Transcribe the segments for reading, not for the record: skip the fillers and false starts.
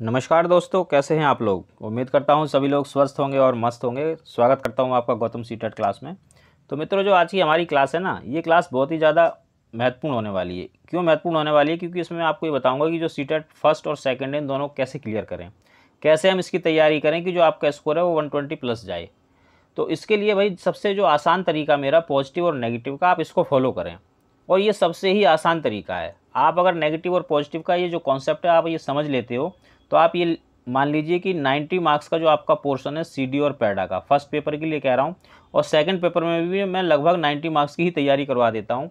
नमस्कार दोस्तों, कैसे हैं आप लोग। उम्मीद करता हूं सभी लोग स्वस्थ होंगे और मस्त होंगे। स्वागत करता हूं आपका गौतम सीटेट क्लास में। तो मित्रों, जो आज की हमारी क्लास है ना, ये क्लास बहुत ही ज़्यादा महत्वपूर्ण होने वाली है। क्यों महत्वपूर्ण होने वाली है? क्योंकि इसमें मैं आपको ये बताऊंगा कि जो सीटेट फर्स्ट और सेकंड है, इन दोनों को कैसे क्लियर करें, कैसे हम इसकी तैयारी करें कि जो आपका स्कोर है वो 120 प्लस जाए। तो इसके लिए भाई सबसे जो आसान तरीका मेरा पॉजिटिव और नेगेटिव का, आप इसको फॉलो करें। और ये सबसे ही आसान तरीका है। आप अगर नेगेटिव और पॉजिटिव का ये जो कॉन्सेप्ट है आप ये समझ लेते हो, तो आप ये मान लीजिए कि 90 मार्क्स का जो आपका पोर्शन है सीडी और पैडा का, फर्स्ट पेपर के लिए कह रहा हूँ, और सेकंड पेपर में भी मैं लगभग 90 मार्क्स की ही तैयारी करवा देता हूँ,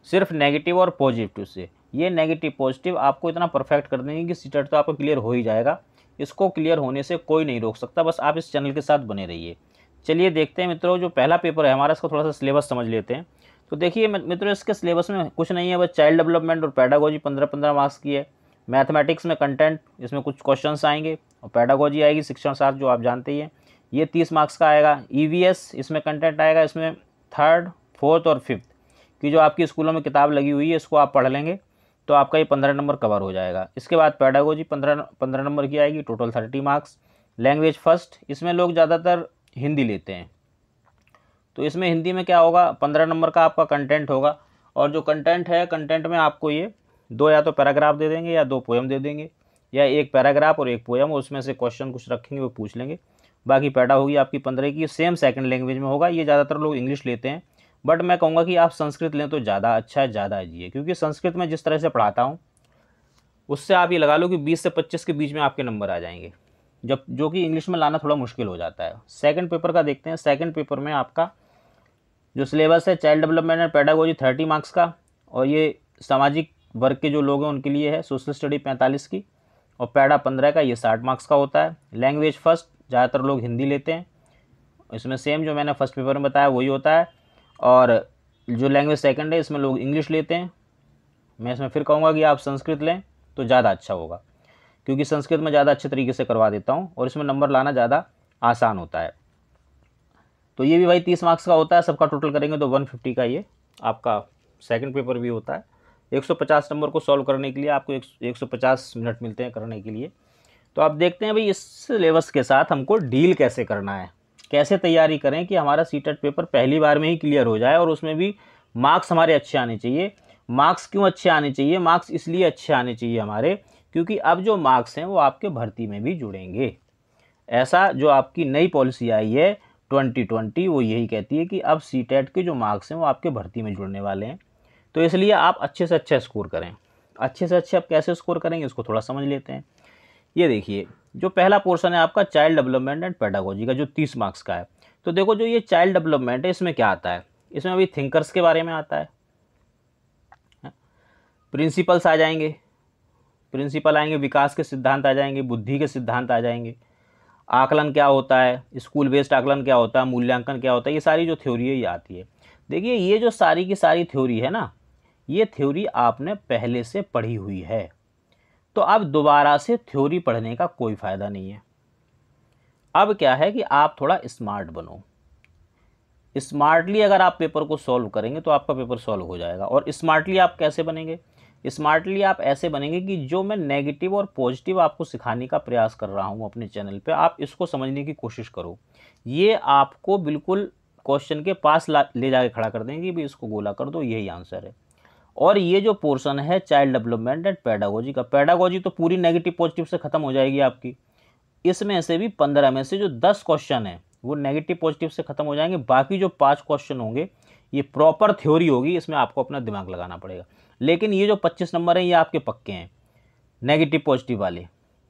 सिर्फ नेगेटिव और पॉजिटिव से। ये नेगेटिव पॉजिटिव आपको इतना परफेक्ट कर देंगे कि सीटेट तो आपको क्लियर हो ही जाएगा। इसको क्लियर होने से कोई नहीं रोक सकता, बस आप इस चैनल के साथ बने रहिए। चलिए देखते हैं मित्रों, जो पहला पेपर है हमारा, इसका थोड़ा सा सिलेबस समझ लेते हैं। तो देखिए मित्रों, इसके सिलेबस में कुछ नहीं है, बस चाइल्ड डेवलपमेंट और पैडागोजी 15-15 मार्क्स की है। मैथमेटिक्स में कंटेंट, इसमें कुछ क्वेश्चंस आएंगे, और पैडागोजी आएगी, शिक्षण शास्त्र जो आप जानते ही हैं, ये 30 मार्क्स का आएगा। ईवीएस इसमें कंटेंट आएगा, इसमें थर्ड, फोर्थ और फिफ्थ की जो आपकी स्कूलों में किताब लगी हुई है, इसको आप पढ़ लेंगे तो आपका ये 15 नंबर कवर हो जाएगा। इसके बाद पैडागोजी 15 नंबर की आएगी, टोटल 30 मार्क्स। लैंग्वेज फर्स्ट, इसमें लोग ज़्यादातर हिंदी लेते हैं, तो इसमें हिंदी में क्या होगा, 15 नंबर का आपका कंटेंट होगा। और जो कंटेंट है, कंटेंट में आपको ये दो या तो पैराग्राफ दे देंगे या दो पोएम दे देंगे, या एक पैराग्राफ और एक पोएम, उसमें से क्वेश्चन कुछ रखेंगे वो पूछ लेंगे। बाकी पैडा होगी आपकी 15 की, सेम सेकंड लैंग्वेज में होगा। ये ज़्यादातर लोग इंग्लिश लेते हैं, बट मैं कहूँगा कि आप संस्कृत लें तो ज़्यादा अच्छा है, ज़्यादा ईजी है। क्योंकि संस्कृत में जिस तरह से पढ़ाता हूँ, उससे आप ये लगा लो कि 20 से 25 के बीच में आपके नंबर आ जाएंगे, जब जो कि इंग्लिश में लाना थोड़ा मुश्किल हो जाता है। सेकंड पेपर का देखते हैं। सेकंड पेपर में आपका जो सिलेबस है, child development and pedagogy 30 marks का, और ये सामाजिक वर्ग के जो लोग हैं उनके लिए है, सोशल स्टडी 45 की, और पैडा 15 का, ये 60 मार्क्स का होता है। लैंग्वेज फर्स्ट, ज़्यादातर लोग हिंदी लेते हैं, इसमें सेम जो मैंने फर्स्ट पेपर में बताया वही होता है। और जो लैंग्वेज सेकंड है, इसमें लोग इंग्लिश लेते हैं। मैं इसमें फिर कहूँगा कि आप संस्कृत लें तो ज़्यादा अच्छा होगा, क्योंकि संस्कृत में ज़्यादा अच्छे तरीके से करवा देता हूँ और इसमें नंबर लाना ज़्यादा आसान होता है। तो ये भी भाई 30 मार्क्स का होता है, सबका टोटल करेंगे तो 150 का ये आपका सेकंड पेपर भी होता है। 150 नंबर को सॉल्व करने के लिए आपको 150 मिनट मिलते हैं करने के लिए। तो आप देखते हैं भाई इस सिलेबस के साथ हमको डील कैसे करना है, कैसे तैयारी करें कि हमारा सीटेट पेपर पहली बार में ही क्लियर हो जाए, और उसमें भी मार्क्स हमारे अच्छे आने चाहिए। मार्क्स क्यों अच्छे आने चाहिए? मार्क्स इसलिए अच्छे आने चाहिए हमारे, क्योंकि अब जो मार्क्स हैं वो आपके भर्ती में भी जुड़ेंगे। ऐसा जो आपकी नई पॉलिसी आई है 2020, वो यही कहती है कि अब सीटेट के जो मार्क्स हैं वो आपके भर्ती में जुड़ने वाले हैं। तो इसलिए आप अच्छे से अच्छा स्कोर करें। अच्छे से अच्छे आप कैसे स्कोर करेंगे, इसको थोड़ा समझ लेते हैं। ये देखिए, जो पहला पोर्शन है आपका चाइल्ड डेवलपमेंट एंड पैडागोजी का, जो 30 मार्क्स का है। तो देखो, जो ये चाइल्ड डेवलपमेंट है, इसमें क्या आता है? इसमें अभी थिंकर्स के बारे में आता है, प्रिंसिपल्स आ जाएंगे, प्रिंसिपल आएंगे, विकास के सिद्धांत आ जाएंगे, बुद्धि के सिद्धांत आ जाएंगे, आकलन क्या होता है, स्कूल बेस्ड आकलन क्या होता है, मूल्यांकन क्या होता है, ये सारी जो थ्योरी है ये आती है। देखिए, ये जो सारी की सारी थ्योरी है ना, ये थ्योरी आपने पहले से पढ़ी हुई है, तो अब दोबारा से थ्योरी पढ़ने का कोई फ़ायदा नहीं है। अब क्या है कि आप थोड़ा स्मार्ट बनो। स्मार्टली अगर आप पेपर को सॉल्व करेंगे तो आपका पेपर सॉल्व हो जाएगा। और स्मार्टली आप कैसे बनेंगे? स्मार्टली आप ऐसे बनेंगे कि जो मैं नेगेटिव और पॉजिटिव आपको सिखाने का प्रयास कर रहा हूँ अपने चैनल पे, आप इसको समझने की कोशिश करो। ये आपको बिल्कुल क्वेश्चन के पास ले जाके खड़ा कर देंगे कि भाई इसको गोला कर दो, यही आंसर है। और ये जो पोर्शन है चाइल्ड डेवलपमेंट एंड पैडागोजी का, पैडागोजी तो पूरी नेगेटिव पॉजिटिव से खत्म हो जाएगी आपकी। इसमें से भी 15 में से जो 10 क्वेश्चन है वो नेगेटिव पॉजिटिव से खत्म हो जाएंगे। बाकी जो 5 क्वेश्चन होंगे ये प्रॉपर थ्योरी होगी, इसमें आपको अपना दिमाग लगाना पड़ेगा। लेकिन ये जो 25 नंबर हैं ये आपके पक्के हैं, नेगेटिव पॉजिटिव वाले।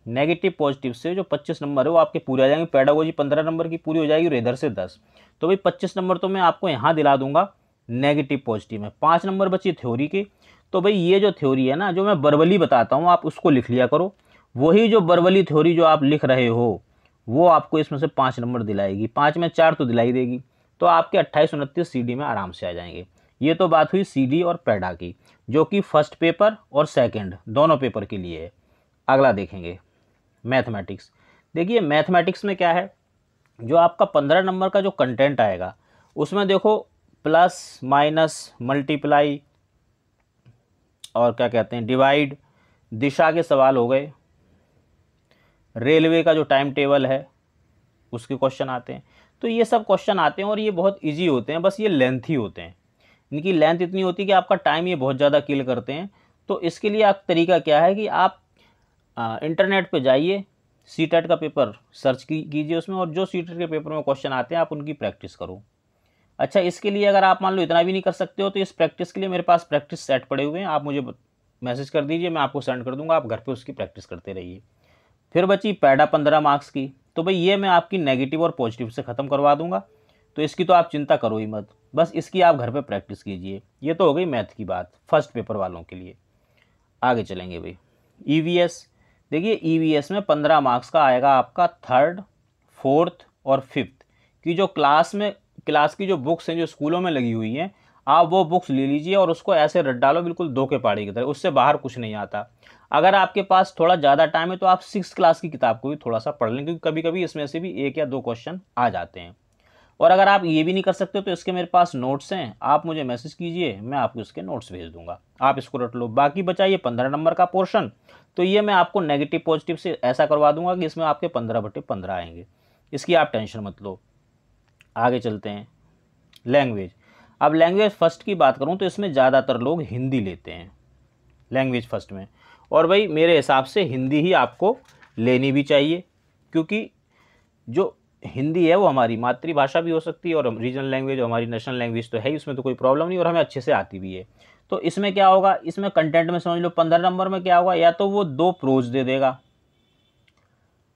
नेगेटिव पॉजिटिव से जो 25 नंबर है वो आपके पूरे आ जाएंगे। पैडागोजी 15 नंबर की पूरी हो जाएगी और इधर से 10, तो भाई 25 नंबर तो मैं आपको यहाँ दिला दूंगा नेगेटिव पॉजिटिव में। 5 नंबर बची थ्योरी की। तो भाई ये जो थ्योरी है ना, जो मैं वर्बली बताता हूँ, आप उसको लिख लिया करो। वही जो वर्बली थ्योरी जो आप लिख रहे हो वो आपको इसमें से 5 नंबर दिलाएगी। 5 में 4 तो दिलाई देगी, तो आपके 28-29 सीडी में आराम से आ जाएंगे। ये तो बात हुई सीडी और पैडा की, जो कि फर्स्ट पेपर और सेकंड दोनों पेपर के लिए है। अगला देखेंगे मैथमेटिक्स। देखिए, मैथमेटिक्स में क्या है, जो आपका 15 नंबर का जो कंटेंट आएगा उसमें देखो प्लस माइनस मल्टीप्लाई और क्या कहते हैं डिवाइड, दिशा के सवाल हो गए, रेलवे का जो टाइम टेबल है उसके क्वेश्चन आते हैं। तो ये सब क्वेश्चन आते हैं और ये बहुत ईजी होते हैं, बस ये लेंथी होते हैं। इनकी लेंथ इतनी होती है कि आपका टाइम ये बहुत ज़्यादा किल करते हैं। तो इसके लिए आप तरीका क्या है कि आप इंटरनेट पे जाइए, सीटेट का पेपर सर्च कीजिए उसमें, और जो सीटेट के पेपर में क्वेश्चन आते हैं आप उनकी प्रैक्टिस करो। अच्छा, इसके लिए अगर आप मान लो इतना भी नहीं कर सकते हो तो इस प्रैक्टिस के लिए मेरे पास प्रैक्टिस सेट पड़े हुए हैं, आप मुझे मैसेज कर दीजिए, मैं आपको सेंड कर दूंगा, आप घर पे उसकी प्रैक्टिस करते रहिए। फिर बची पैडा 15 मार्क्स की, तो भाई ये मैं आपकी नेगेटिव और पॉजिटिव से ख़त्म करवा दूंगा, तो इसकी तो आप चिंता करो ही मत, बस इसकी आप घर पे प्रैक्टिस कीजिए। ये तो हो गई मैथ की बात फर्स्ट पेपर वालों के लिए। आगे चलेंगे भाई, ईवीएस। देखिए ईवीएस में 15 मार्क्स का आएगा आपका थर्ड, फोर्थ और फिफ्थ की जो क्लास की जो बुक्स हैं जो स्कूलों में लगी हुई हैं, आप वो बुक्स ले लीजिए और उसको ऐसे रट डालो बिल्कुल दो के पहाड़ी की तरह, उससे बाहर कुछ नहीं आता। अगर आपके पास थोड़ा ज़्यादा टाइम है तो आप 6th क्लास की किताब को भी थोड़ा सा पढ़ लें, क्योंकि कभी कभी इसमें से भी 1 या 2 क्वेश्चन आ जाते हैं। और अगर आप ये भी नहीं कर सकते तो इसके मेरे पास नोट्स हैं, आप मुझे मैसेज कीजिए, मैं आपको इसके नोट्स भेज दूंगा, आप इसको रट लो। बाकी बचा ये 15 नंबर का पोर्शन, तो ये मैं आपको नेगेटिव पॉजिटिव से ऐसा करवा दूंगा कि इसमें आपके 15/15 आएंगे, इसकी आप टेंशन मत लो। आगे चलते हैं, लैंग्वेज। अब लैंग्वेज फर्स्ट की बात करूं तो इसमें ज़्यादातर लोग हिंदी लेते हैं लैंग्वेज फर्स्ट में, और भाई मेरे हिसाब से हिंदी ही आपको लेनी भी चाहिए, क्योंकि जो हिंदी है वो हमारी मातृभाषा भी हो सकती है और रीजनल लैंग्वेज, हमारी नेशनल लैंग्वेज तो है ही, उसमें तो कोई प्रॉब्लम नहीं और हमें अच्छे से आती भी है। तो इसमें क्या होगा, इसमें कंटेंट में समझ लो 15 नंबर में क्या होगा, या तो वो 2 प्रोज दे देगा,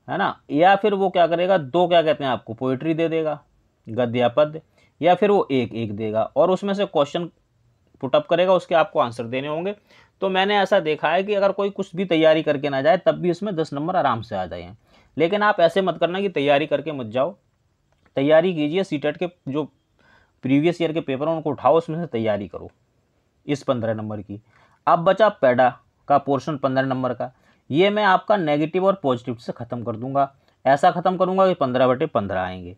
है ना, या फिर वो क्या करेगा, 2 क्या कहते हैं आपको पोइट्री दे देगा, गद्य या पद्य, या फिर वो एक देगा और उसमें से क्वेश्चन पुटअप करेगा, उसके आपको आंसर देने होंगे। तो मैंने ऐसा देखा है कि अगर कोई कुछ भी तैयारी करके ना जाए तब भी इसमें 10 नंबर आराम से आ जाए। लेकिन आप ऐसे मत करना कि तैयारी करके मत जाओ, तैयारी कीजिए, सीटेट के जो प्रीवियस ईयर के पेपर हैं उनको उठाओ, उसमें से तैयारी करो इस 15 नंबर की। अब बचा पैडा का पोर्शन 15 नंबर का, ये मैं आपका नेगेटिव और पॉजिटिव से ख़त्म कर दूंगा, ऐसा ख़त्म करूंगा कि 15/15 आएंगे।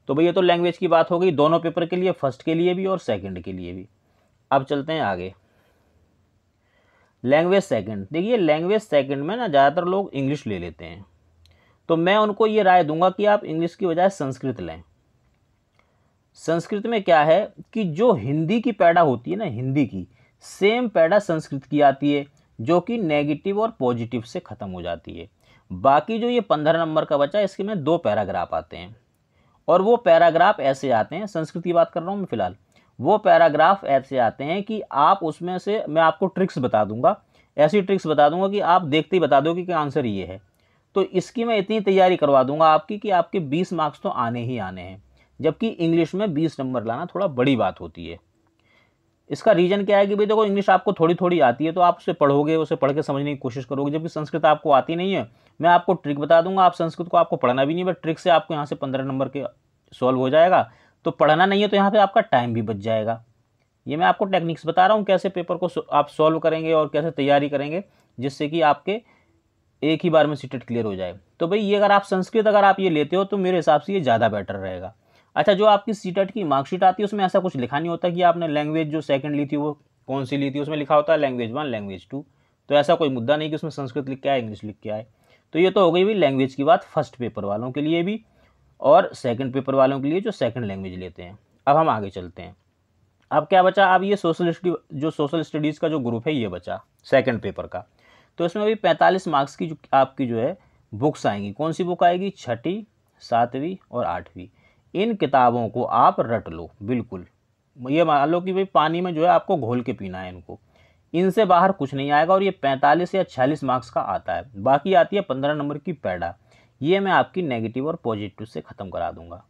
तो भाई ये तो लैंग्वेज की बात हो गई दोनों पेपर के लिए, फर्स्ट के लिए भी और सेकंड के लिए भी। अब चलते हैं आगे, लैंग्वेज सेकंड। देखिए लैंग्वेज सेकंड में ना ज़्यादातर लोग इंग्लिश ले लेते हैं, तो मैं उनको ये राय दूंगा कि आप इंग्लिश की बजाय संस्कृत लें। संस्कृत में क्या है कि जो हिंदी की पैडा होती है ना, हिंदी की सेम पैडा संस्कृत की आती है, जो कि नेगेटिव और पॉजिटिव से ख़त्म हो जाती है। बाकी जो ये 15 नंबर का बचा, इसके में 2 पैराग्राफ आते हैं, और वो पैराग्राफ ऐसे आते हैं, संस्कृत की बात कर रहा हूँ मैं फिलहाल, वो पैराग्राफ ऐसे आते हैं कि आप उसमें से, मैं आपको ट्रिक्स बता दूंगा, ऐसी ट्रिक्स बता दूंगा कि आप देखते ही बता दोगे कि आंसर ये है। तो इसकी मैं इतनी तैयारी करवा दूंगा आपकी कि आपके 20 मार्क्स तो आने ही आने हैं, जबकि इंग्लिश में 20 नंबर लाना थोड़ा बड़ी बात होती है। इसका रीज़न क्या है कि भाई देखो इंग्लिश आपको थोड़ी थोड़ी आती है तो आप उसे पढ़ोगे, उसे पढ़ के समझने की कोशिश करोगे, जबकि संस्कृत आपको आती नहीं है। मैं आपको ट्रिक बता दूंगा, आप संस्कृत को आपको पढ़ना भी नहीं, बट ट्रिक से आपको यहाँ से 15 नंबर के सॉल्व हो जाएगा। तो पढ़ना नहीं है तो यहाँ पे आपका टाइम भी बच जाएगा। ये मैं आपको टेक्निक्स बता रहा हूँ कैसे पेपर को आप सॉल्व करेंगे और कैसे तैयारी करेंगे, जिससे कि आपके एक ही बार में सीटेट क्लियर हो जाए। तो भाई ये अगर आप ये लेते हो तो मेरे हिसाब से ये ज़्यादा बेटर रहेगा। अच्छा, जो आपकी सीटेट की मार्कशीट आती है उसमें ऐसा कुछ लिखा नहीं होता कि आपने लैंग्वेज जो सेकंड ली थी वो कौन सी ली थी, उसमें लिखा होता है लैंग्वेज 1 लैंग्वेज 2। तो ऐसा कोई मुद्दा नहीं कि उसमें संस्कृत लिख के आए इंग्लिश लिख के आए। तो ये तो हो गई भाई लैंग्वेज की बात फर्स्ट पेपर वालों के लिए भी और सेकंड पेपर वालों के लिए जो सेकंड लैंग्वेज लेते हैं। अब हम आगे चलते हैं, अब क्या बचा, अब ये सोशल स्टडीज़ का जो ग्रुप है ये बचा सेकंड पेपर का। तो इसमें भी 45 मार्क्स की जो आपकी जो है बुक्स आएंगी। कौन सी बुक आएगी, 6ठी, 7वीं और 8वीं। इन किताबों को आप रट लो बिल्कुल, ये मान लो कि भाई पानी में जो है आपको घोल के पीना है इनको, इनसे बाहर कुछ नहीं आएगा। और ये 45 या 46 मार्क्स का आता है। बाकी आती है 15 नंबर की पैडा, ये मैं आपकी नेगेटिव और पॉजिटिव से ख़त्म करा दूंगा।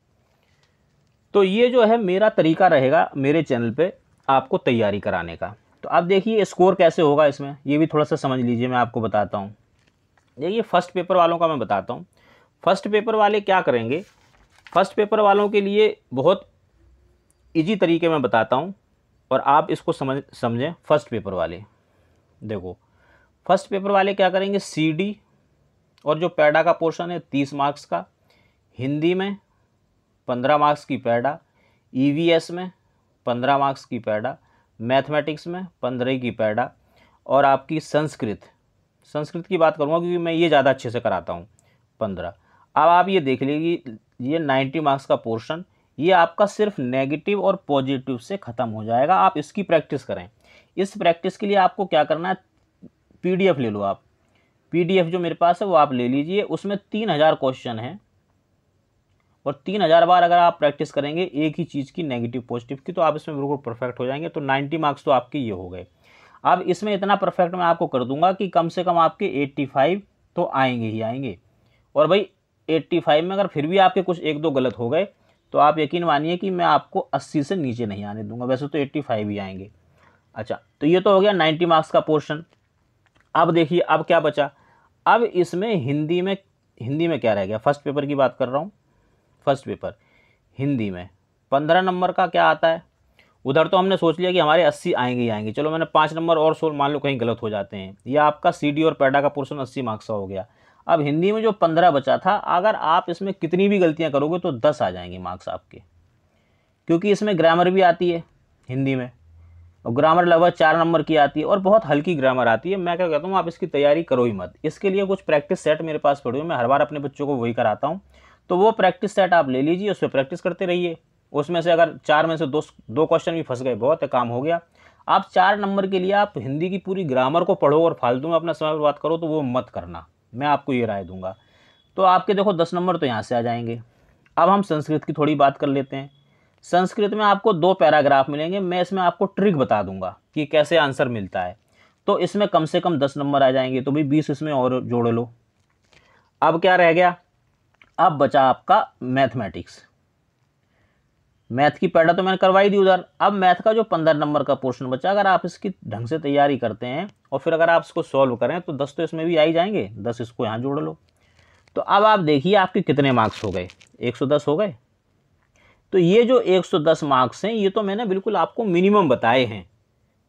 तो ये जो है मेरा तरीका रहेगा मेरे चैनल पे आपको तैयारी कराने का। तो अब देखिए स्कोर कैसे होगा इसमें, ये भी थोड़ा सा समझ लीजिए, मैं आपको बताता हूँ। देखिए फर्स्ट पेपर वालों का मैं बताता हूँ। फर्स्ट पेपर वाले क्या करेंगे, फर्स्ट पेपर वालों के लिए बहुत इजी तरीके में बताता हूँ और आप इसको समझें। फर्स्ट पेपर वाले देखो, फर्स्ट पेपर वाले क्या करेंगे, CD और जो पैडा का पोर्शन है 30 मार्क्स का, हिंदी में 15 मार्क्स की पैडा, EVS में 15 मार्क्स की पैडा, मैथमेटिक्स में 15 की पैडा, और आपकी संस्कृत की बात करूँगा क्योंकि मैं ये ज़्यादा अच्छे से कराता हूँ, 15। अब आप ये देख लीजिए, ये 90 मार्क्स का पोर्शन ये आपका सिर्फ नेगेटिव और पॉजिटिव से ख़त्म हो जाएगा। आप इसकी प्रैक्टिस करें। इस प्रैक्टिस के लिए आपको क्या करना है, PDF ले लो आप। PDF जो मेरे पास है वो आप ले लीजिए, उसमें 3000 क्वेश्चन हैं और 3000 बार अगर आप प्रैक्टिस करेंगे एक ही चीज़ की, नेगेटिव पॉजिटिव की, तो आप इसमें बिल्कुल परफेक्ट हो जाएंगे। तो 90 मार्क्स तो आपके ये हो गए। अब इसमें इतना परफेक्ट मैं आपको कर दूंगा कि कम से कम आपके 85 तो आएंगे ही आएंगे। और भाई 85 में अगर फिर भी आपके कुछ एक दो गलत हो गए तो आप यकीन मानिए कि मैं आपको 80 से नीचे नहीं आने दूंगा, वैसे तो 85 ही आएंगे। अच्छा, तो ये तो हो गया 90 मार्क्स का पोर्शन। अब देखिए अब क्या बचा। अब इसमें हिंदी में क्या रह गया, फर्स्ट पेपर की बात कर रहा हूँ। फर्स्ट पेपर हिंदी में 15 नंबर का क्या आता है। उधर तो हमने सोच लिया कि हमारे 80 आएंगे ही आएंगे, चलो मैंने 5 नंबर और सोल, मान लो कहीं गलत हो जाते हैं। ये आपका CD और पैडा का पोर्शन 80 मार्क्स का हो गया। अब हिंदी में जो 15 बचा था, अगर आप इसमें कितनी भी गलतियां करोगे तो 10 आ जाएंगे मार्क्स आपके, क्योंकि इसमें ग्रामर भी आती है हिंदी में, और ग्रामर लगभग 4 नंबर की आती है और बहुत हल्की ग्रामर आती है। मैं क्या कहता हूँ, आप इसकी तैयारी करो ही मत। इसके लिए कुछ प्रैक्टिस सेट मेरे पास पड़े हुए, मैं हर बार अपने बच्चों को वही कराता हूँ। तो वो प्रैक्टिस सेट आप ले लीजिए, उस पर प्रैक्टिस करते रहिए। उसमें से अगर 4 में से दो क्वेश्चन भी फंस गए, बहुत है, काम हो गया। आप 4 नंबर के लिए आप हिंदी की पूरी ग्रामर को पढ़ो और फालतू में अपना समय बर्बाद करो, तो वो मत करना, मैं आपको ये राय दूंगा। तो आपके देखो 10 नंबर तो यहाँ से आ जाएंगे। अब हम संस्कृत की थोड़ी बात कर लेते हैं। संस्कृत में आपको 2 पैराग्राफ मिलेंगे, मैं इसमें आपको ट्रिक बता दूंगा कि कैसे आंसर मिलता है। तो इसमें कम से कम 10 नंबर आ जाएंगे, तो भाई 20 इसमें और जोड़ लो। अब क्या रह गया, अब बचा आपका मैथमेटिक्स। मैथ की पैडा तो मैंने करवाई दी उधर। अब मैथ का जो 15 नंबर का पोर्शन बचा, अगर आप इसकी ढंग से तैयारी करते हैं और फिर अगर आप इसको सॉल्व करें तो 10 तो इसमें भी आ ही जाएंगे, 10 इसको यहाँ जोड़ लो। तो अब आप देखिए आपके कितने मार्क्स हो गए, 110 हो गए। तो ये जो 110 मार्क्स हैं, ये तो मैंने बिल्कुल आपको मिनिमम बताए हैं,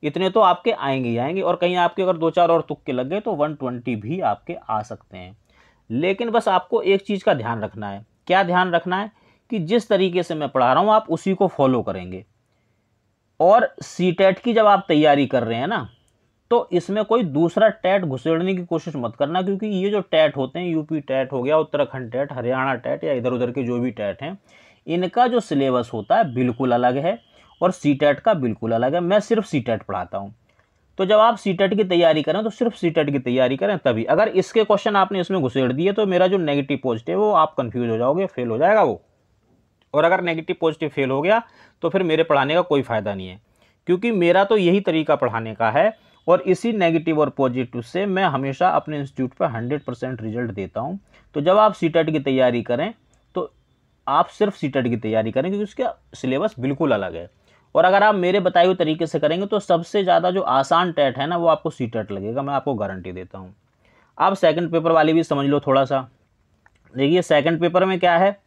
इतने तो आपके आएंगे ही आएंगे। और कहीं आपके अगर 2-4 और तुक्के लग गए तो 120 भी आपके आ सकते हैं। लेकिन बस आपको एक चीज़ का ध्यान रखना है। क्या ध्यान रखना है, कि जिस तरीके से मैं पढ़ा रहा हूँ आप उसी को फॉलो करेंगे। और CTET की जब आप तैयारी कर रहे हैं ना, तो इसमें कोई दूसरा टैट घुसेड़ने की कोशिश मत करना, क्योंकि ये जो टैट होते हैं, यूपी टैट हो गया, उत्तराखंड टैट, हरियाणा टैट, या इधर उधर के जो भी टैट हैं, इनका जो सिलेबस होता है बिल्कुल अलग है और CTET का बिल्कुल अलग है। मैं सिर्फ CTET पढ़ाता हूँ। तो जब आप CTET की तैयारी करें तो सिर्फ CTET की तैयारी करें तभी। अगर इसके क्वेश्चन आपने इसमें घुसेड़ दिए तो मेरा जो नेगेटिव पॉजिटिव वो आप कंफ्यूज हो जाओगे, फेल हो जाएगा वो। और अगर नेगेटिव पॉजिटिव फेल हो गया तो फिर मेरे पढ़ाने का कोई फ़ायदा नहीं है, क्योंकि मेरा तो यही तरीका पढ़ाने का है। और इसी नेगेटिव और पॉजिटिव से मैं हमेशा अपने इंस्टीट्यूट पर 100% रिजल्ट देता हूँ। तो जब आप CTET की तैयारी करें तो आप सिर्फ CTET की तैयारी करें, क्योंकि उसका सिलेबस बिल्कुल अलग है। और अगर आप मेरे बताए हुए तरीके से करेंगे तो सबसे ज़्यादा जो आसान टैट है ना, वो आपको CTET लगेगा, मैं आपको गारंटी देता हूँ। आप सेकंड पेपर वाली भी समझ लो थोड़ा सा। देखिए सेकंड पेपर में क्या है,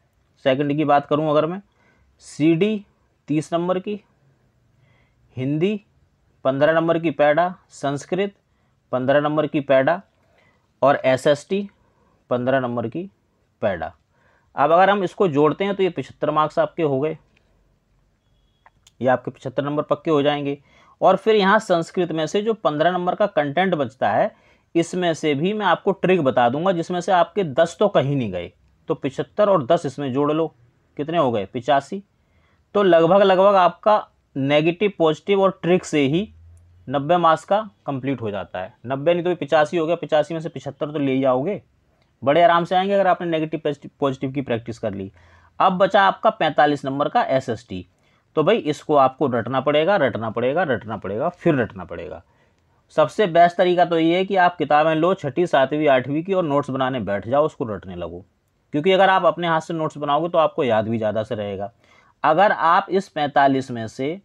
सेकंड की बात करूं अगर मैं, CD 30 नंबर की, हिंदी 15 नंबर की पैडा, संस्कृत 15 नंबर की पैडा और SST 15 नंबर की पैडा। अब अगर हम इसको जोड़ते हैं तो ये 75 मार्क्स आपके हो गए, ये आपके 75 नंबर पक्के हो जाएंगे। और फिर यहाँ संस्कृत में से जो 15 नंबर का कंटेंट बचता है, इसमें से भी मैं आपको ट्रिक बता दूंगा, जिसमें से आपके 10 तो कहीं नहीं गए। तो 75 और 10 इसमें जोड़ लो, कितने हो गए, 85। तो लगभग आपका नेगेटिव पॉजिटिव और ट्रिक से ही 90 मार्क्स का कंप्लीट हो जाता है। 90 नहीं तो 85 हो गया, 85 में से 75 तो ले ही आओगे, बड़े आराम से आएंगे अगर आपने नेगेटिव पॉजिटिव की प्रैक्टिस कर ली। अब बचा आपका 45 नंबर का SST। तो भाई इसको आपको रटना पड़ेगा, फिर रटना पड़ेगा। सबसे बेस्ट तरीका तो ये है कि आप किताबें लो 6वीं 7वीं 8वीं की और नोट्स बनाने बैठ जाओ, उसको रटने लगो। क्योंकि अगर आप अपने हाथ से नोट्स बनाओगे तो आपको याद भी ज़्यादा से रहेगा। अगर आप इस 45 में से,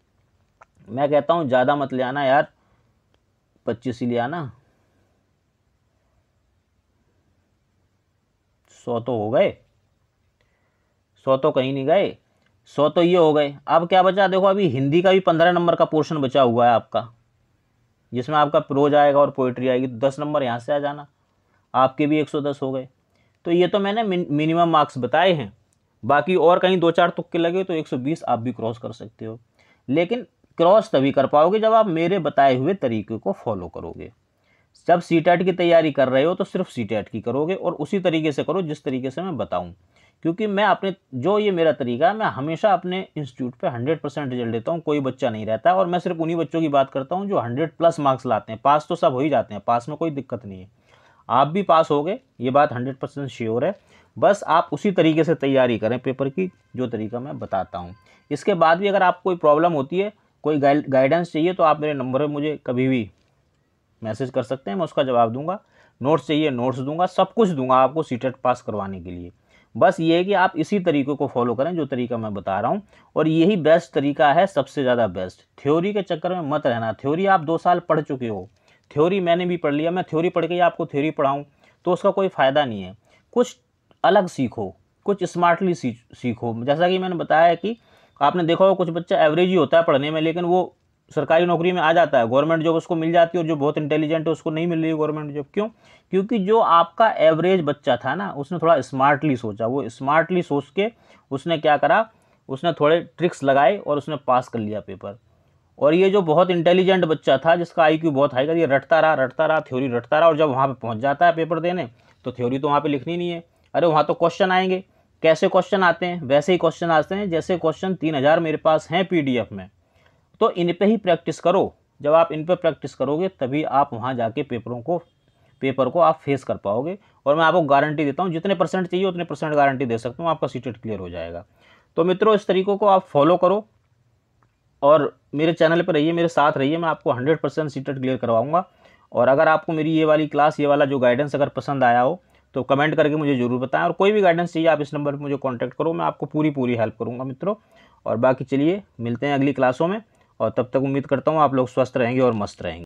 मैं कहता हूँ ज़्यादा मत ले आना यार, 25 ही ले आना, 100 तो हो गए, 100 तो कहीं नहीं गए, 100 तो ये हो गए। अब क्या बचा, देखो अभी हिंदी का भी 15 नंबर का पोर्शन बचा हुआ है आपका, जिसमें आपका प्रोज आएगा और पोइट्री आएगी। तो 10 नंबर यहाँ से आ जाना, आपके भी 110 हो गए। तो ये तो मैंने मिनिमम मार्क्स बताए हैं, बाकी और कहीं 2-4 तुक्के लगे तो 120 आप भी क्रॉस कर सकते हो। लेकिन क्रॉस तभी कर पाओगे जब आप मेरे बताए हुए तरीके को फॉलो करोगे। जब सीटेट की तैयारी कर रहे हो तो सिर्फ सीटेट की करोगे और उसी तरीके से करो जिस तरीके से मैं बताऊं, क्योंकि मैं अपने जो ये मेरा तरीका है, मैं हमेशा अपने इंस्टीट्यूट पे 100% रिजल्ट देता हूँ। कोई बच्चा नहीं रहता है और मैं सिर्फ उन्हीं बच्चों की बात करता हूँ जो 100+ मार्क्स लाते हैं। पास तो सब हो ही जाते हैं, पास में कोई दिक्कत नहीं है, आप भी पास होगे, ये बात 100% श्योर है। बस आप उसी तरीके से तैयारी करें पेपर की, जो तरीका मैं बताता हूँ। इसके बाद भी अगर आपको कोई प्रॉब्लम होती है, कोई गाइडेंस चाहिए, तो आप मेरे नंबर पर मुझे कभी भी मैसेज कर सकते हैं, मैं उसका जवाब दूंगा। नोट्स चाहिए नोट्स दूंगा, सब कुछ दूंगा आपको सीटेट पास करवाने के लिए। बस ये है कि आप इसी तरीके को फॉलो करें जो तरीका मैं बता रहा हूँ, और यही बेस्ट तरीका है, सबसे ज़्यादा बेस्ट। थ्योरी के चक्कर में मत रहना। थ्योरी आप 2 साल पढ़ चुके हो, थ्योरी मैंने भी पढ़ लिया, मैं थ्योरी पढ़ के ही आपको थ्योरी पढ़ाऊँ तो उसका कोई फ़ायदा नहीं है। कुछ अलग सीखो, कुछ स्मार्टली सीखो। जैसा कि मैंने बताया कि आपने देखा होगा कुछ बच्चा एवरेज ही होता है पढ़ने में, लेकिन वो सरकारी नौकरी में आ जाता है, गवर्नमेंट जॉब उसको मिल जाती है, और जो बहुत इंटेलिजेंट है उसको नहीं मिल रही है गवर्नमेंट जॉब। क्यों? क्योंकि जो आपका एवरेज बच्चा था ना, उसने थोड़ा स्मार्टली सोचा। वो स्मार्टली सोच के उसने क्या करा, उसने थोड़े ट्रिक्स लगाए और उसने पास कर लिया पेपर। और ये जो बहुत इंटेलिजेंट बच्चा था, जिसका IQ बहुत हाई था, ये रटता रहा थ्योरी रटता रहा, और जब वहाँ पे पहुँच जाता है पेपर देने, तो थ्योरी तो वहाँ पे लिखनी नहीं है। अरे वहाँ तो क्वेश्चन आएंगे। कैसे क्वेश्चन आते हैं? वैसे ही क्वेश्चन आते हैं जैसे क्वेश्चन 3000 मेरे पास हैं PDF में। तो इन पे ही प्रैक्टिस करो। जब आप इन पे प्रैक्टिस करोगे तभी आप वहाँ जाके पेपर को आप फेस कर पाओगे। और मैं आपको गारंटी देता हूँ, जितने परसेंट चाहिए उतने परसेंट गारंटी दे सकता हूँ, आपका सीटेट क्लियर हो जाएगा। तो मित्रों, इस तरीकों को आप फॉलो करो और मेरे चैनल पर रहिए, मेरे साथ रहिए। मैं आपको 100% सीटेट क्लियर करवाऊँगा। और अगर आपको मेरी ये वाली क्लास, ये वाला जो गाइडेंस अगर पसंद आया हो तो कमेंट करके मुझे ज़रूर बताएं। और कोई भी गाइडेंस चाहिए आप इस नंबर पर मुझे कॉन्टैक्ट करो, मैं आपको पूरी हेल्प करूँगा मित्रों। और बाकी चलिए मिलते हैं अगली क्लासों में, और तब तक उम्मीद करता हूँ आप लोग स्वस्थ रहेंगे और मस्त रहेंगे।